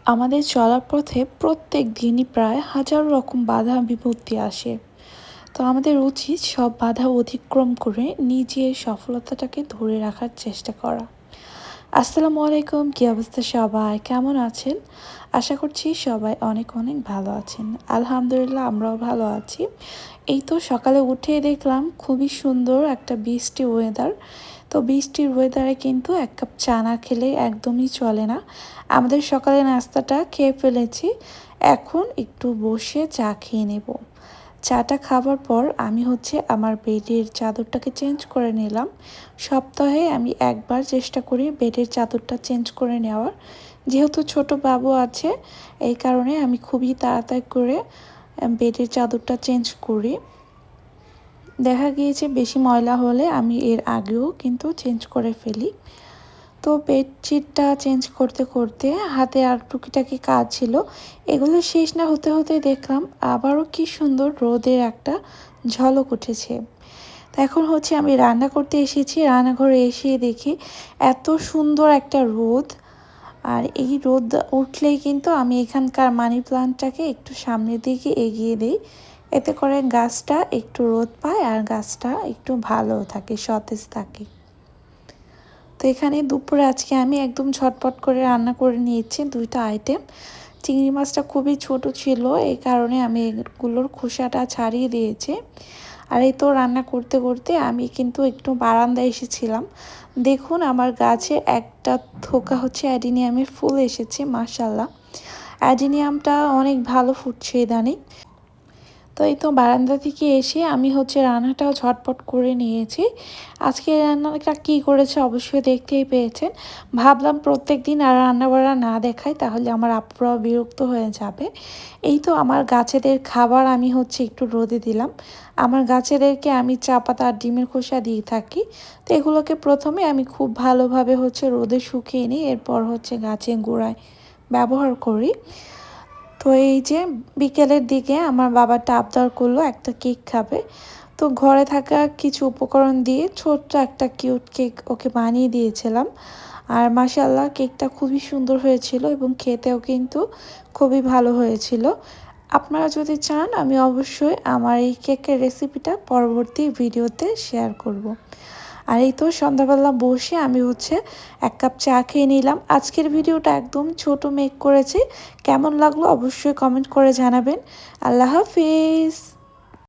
আমাদের চলার পথে প্রত্যেক দিনই প্রায় হাজার রকম বাধা বিপত্তি আসে। তো আমাদের উচিত সব বাধা অতিক্রম করে নিজের সফলতাটাকে ধরে রাখার চেষ্টা করা। আসসালামু আলাইকুম, কী অবস্থা সবাই, কেমন আছেন? আশা করছি সবাই অনেক অনেক ভালো আছেন। আলহামদুলিল্লাহ, আমরাও ভালো আছি। এই তো সকালে উঠে দেখলাম খুবই সুন্দর একটা বৃষ্টি ওয়েদার। তো বৃষ্টির ওয়েদারে কিন্তু এক কাপ চা না খেলে একদমই চলে না। আমাদের সকালে নাস্তাটা খেয়ে ফেলেছি, এখন একটু বসে চা খেয়ে নেব। চাটা খাবার পর আমি আমার বেডের চাদরটাকে চেঞ্জ করে নিলাম। সপ্তাহে আমি একবার চেষ্টা করি বেডের চাদরটা চেঞ্জ করে নেওয়ার। যেহেতু ছোট বাবু আছে, এই কারণে আমি খুবই তাড়াতাড়ি করে বেডের চাদরটা চেঞ্জ করি। দেখা গিয়েছে বেশি ময়লা হলে আমি এর আগেও কিন্তু চেঞ্জ করে ফেলি। তো বেডশিটটা চেঞ্জ করতে করতে হাতে আর টুকিটাকি কাজ ছিল, এগুলো শেষ না হতে হতে দেখলাম আবারও কি সুন্দর রোদের একটা ঝলক উঠেছে। তো এখন আমি রান্না করতে এসেছি, রান্নাঘরে এসে দেখি এত সুন্দর একটা রোদ। আর এই রোদ উঠলেই কিন্তু আমি এখানকার মানি প্লান্টটাকে একটু সামনের দিকে এগিয়ে দিই, এতে করে গাছটা একটু রোদ পায় আর গাছটা একটু ভালো থাকে, সতেজ থাকে। তো এখানে দুপুরে আজকে আমি একদম ঝটপট করে রান্না করে নিয়েছি দুইটা আইটেম। চিংড়ি মাছটা খুবই ছোট ছিল, এই কারণে আমি এগুলোর খোসাটা ছাড়িয়ে দিয়েছি। আর এই তো রান্না করতে করতে আমি কিন্তু একটু বারান্দায় এসেছিলাম। দেখুন আমার গাছে একটা থোকা অ্যাডিনিয়ামের ফুল এসেছে, মাশাল্লাহ। অ্যাডিনিয়ামটা অনেক ভালো ফুটছে ইদানিং। তো এই তো বারান্দা থেকে এসে আমি রান্নাটাও ঝটপট করে নিয়েছি। আজকে রান্নাটা কী করেছে অবশ্যই দেখতেই পেয়েছেন। ভাবলাম প্রত্যেক দিন আর রান্নাবাড়া না দেখাই, তাহলে আমার আপুরাও বিরক্ত হয়ে যাবে। এই তো আমার গাছেদের খাবার আমি একটু রোদে দিলাম। আমার গাছেদেরকে আমি চা পাতা আর ডিমের খোসা দিয়ে থাকি। তো এগুলোকে প্রথমে আমি খুব ভালোভাবে রোদে শুকিয়ে নিই, এরপর গাছের গোড়ায় ব্যবহার করি। তো এই যে বিকেলের দিকে আমার বাবাটা আবদার করলো একটা কেক খাবে। তো ঘরে থাকা কিছু উপকরণ দিয়ে ছোট্ট একটা কিউট কেক ওকে বানিয়ে দিয়েছিলাম। আর মাশাআল্লাহ কেকটা খুবই সুন্দর হয়েছিল এবং খেতেও কিন্তু খুবই ভালো হয়েছিল। আপনারা যদি চান আমি অবশ্যই আমার এই কেকের রেসিপিটা পরবর্তী ভিডিওতে শেয়ার করব। আর এই তো সন্ধ্যাবেলা বসে আমি এক কাপ চা খেয়ে নিলাম। আজকের ভিডিওটা একদম ছোট মেক করেছি, কেমন লাগলো অবশ্যই কমেন্ট করে জানাবেন। আল্লাহ হাফিজ।